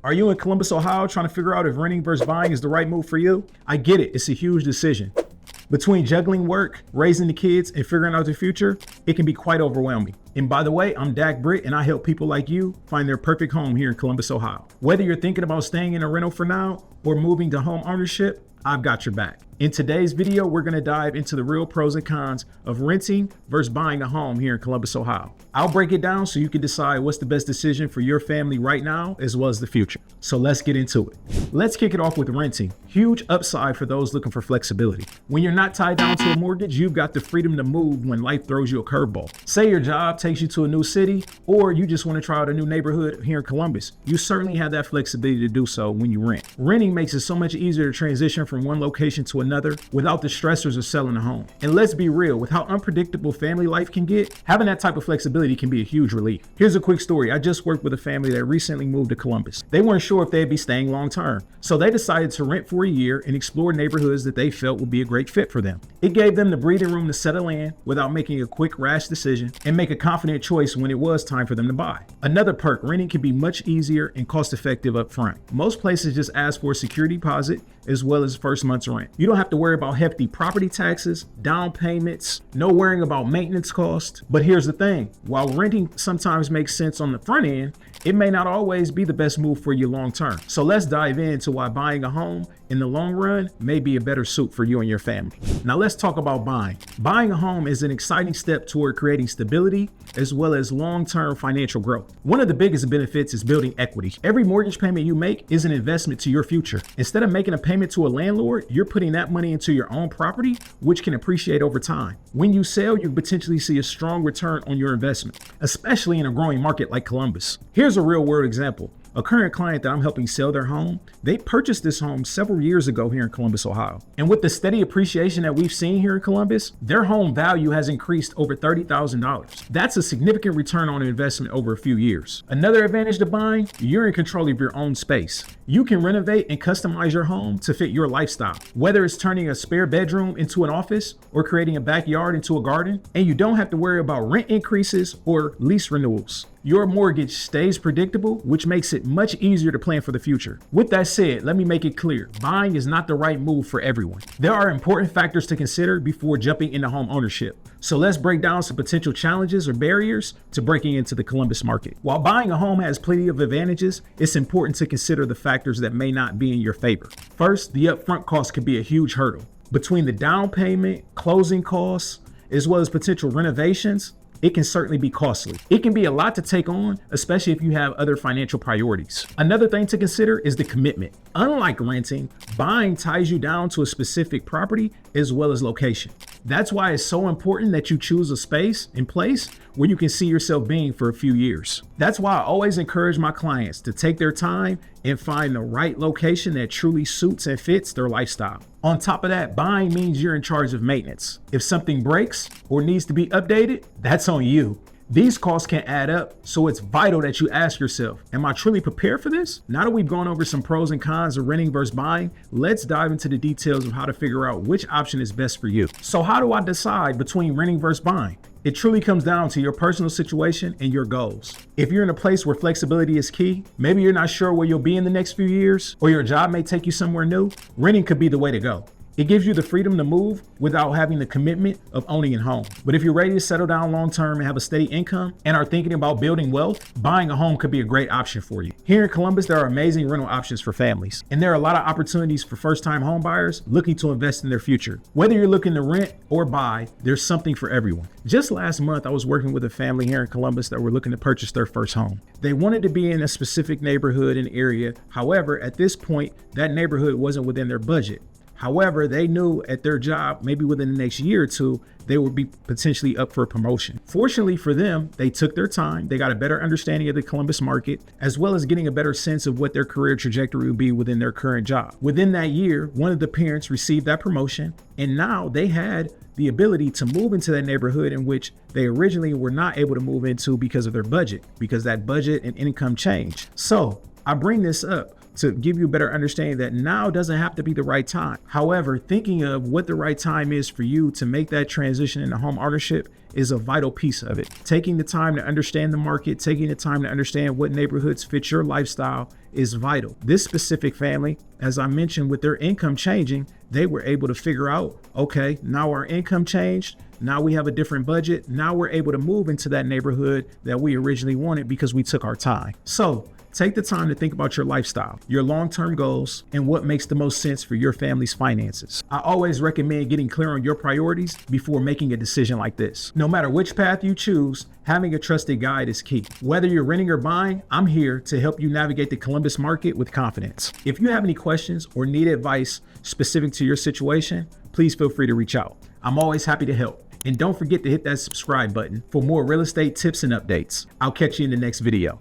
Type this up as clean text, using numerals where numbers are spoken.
Are you in Columbus, Ohio, trying to figure out if renting versus buying is the right move for you? I get it, it's a huge decision. Between juggling work, raising the kids, and figuring out the future, it can be quite overwhelming. And by the way, I'm Dak Britt, and I help people like you find their perfect home here in Columbus, Ohio. Whether you're thinking about staying in a rental for now or moving to home ownership, I've got your back. In today's video, we're gonna dive into the real pros and cons of renting versus buying a home here in Columbus, Ohio. I'll break it down so you can decide what's the best decision for your family right now, as well as the future. So let's get into it. Let's kick it off with renting. Huge upside for those looking for flexibility. When you're not tied down to a mortgage, you've got the freedom to move when life throws you a curveball. Say your job takes you to a new city, or you just wanna try out a new neighborhood here in Columbus. You certainly have that flexibility to do so when you rent. Renting makes it so much easier to transition from one location to another without the stressors of selling a home. And let's be real, with how unpredictable family life can get, having that type of flexibility can be a huge relief. Here's a quick story. I just worked with a family that recently moved to Columbus. They weren't sure if they'd be staying long term, so they decided to rent for a year and explore neighborhoods that they felt would be a great fit for them. It gave them the breathing room to settle in without making a quick, rash decision and make a confident choice when it was time for them to buy. Another perk, renting can be much easier and cost-effective up front. Most places just ask for a security deposit as well as first month's rent. You don't have to worry about hefty property taxes, down payments, no worrying about maintenance costs. But here's the thing, while renting sometimes makes sense on the front end, it may not always be the best move for you long term. So let's dive into why buying a home in the long run may be a better suit for you and your family. Now let's talk about buying. Buying a home is an exciting step toward creating stability as well as long-term financial growth. One of the biggest benefits is building equity. Every mortgage payment you make is an investment to your future. Instead of making a payment to a landlord, you're putting that money into your own property, which can appreciate over time. When you sell, you potentially see a strong return on your investment, especially in a growing market like Columbus. Here's a real-world example. A current client that I'm helping sell their home, they purchased this home several years ago here in Columbus, Ohio. And with the steady appreciation that we've seen here in Columbus, their home value has increased over $30,000. That's a significant return on investment over a few years. Another advantage to buying, you're in control of your own space. You can renovate and customize your home to fit your lifestyle, whether it's turning a spare bedroom into an office or creating a backyard into a garden, and you don't have to worry about rent increases or lease renewals. Your mortgage stays predictable, which makes it much easier to plan for the future. With that said, let me make it clear, buying is not the right move for everyone. There are important factors to consider before jumping into home ownership. So let's break down some potential challenges or barriers to breaking into the Columbus market. While buying a home has plenty of advantages, it's important to consider the factors that may not be in your favor. First, the upfront cost can be a huge hurdle. Between the down payment, closing costs, as well as potential renovations, it can certainly be costly. It can be a lot to take on, especially if you have other financial priorities. Another thing to consider is the commitment. Unlike renting, buying ties you down to a specific property as well as location. That's why it's so important that you choose a space and place where you can see yourself being for a few years. That's why I always encourage my clients to take their time and find the right location that truly suits and fits their lifestyle. On top of that, buying means you're in charge of maintenance. If something breaks or needs to be updated, that's on you. These costs can add up, so it's vital that you ask yourself, am I truly prepared for this? Now that we've gone over some pros and cons of renting versus buying, let's dive into the details of how to figure out which option is best for you. So how do I decide between renting versus buying? It truly comes down to your personal situation and your goals. If you're in a place where flexibility is key, maybe you're not sure where you'll be in the next few years, or your job may take you somewhere new, renting could be the way to go. It gives you the freedom to move without having the commitment of owning a home. But if you're ready to settle down long term and have a steady income and are thinking about building wealth, buying a home could be a great option for you. Here in Columbus, there are amazing rental options for families, and there are a lot of opportunities for first-time home buyers looking to invest in their future. Whether you're looking to rent or buy, there's something for everyone. Just last month, I was working with a family here in Columbus that were looking to purchase their first home. They wanted to be in a specific neighborhood and area. However, at this point, that neighborhood wasn't within their budget. However, they knew at their job, maybe within the next year or two, they would be potentially up for a promotion. Fortunately for them, they took their time. They got a better understanding of the Columbus market, as well as getting a better sense of what their career trajectory would be within their current job. Within that year, one of the parents received that promotion, and now they had the ability to move into that neighborhood in which they originally were not able to move into because of their budget, because that budget and income changed. So I bring this up to give you a better understanding that now doesn't have to be the right time. However, thinking of what the right time is for you to make that transition into home ownership is a vital piece of it. Taking the time to understand the market, taking the time to understand what neighborhoods fit your lifestyle is vital. This specific family, as I mentioned, with their income changing, they were able to figure out, okay, now our income changed. Now we have a different budget. Now we're able to move into that neighborhood that we originally wanted because we took our time. So take the time to think about your lifestyle, your long-term goals, and what makes the most sense for your family's finances. I always recommend getting clear on your priorities before making a decision like this. No matter which path you choose, having a trusted guide is key. Whether you're renting or buying, I'm here to help you navigate the Columbus market with confidence. If you have any questions or need advice specific to your situation, please feel free to reach out. I'm always happy to help. And don't forget to hit that subscribe button for more real estate tips and updates. I'll catch you in the next video.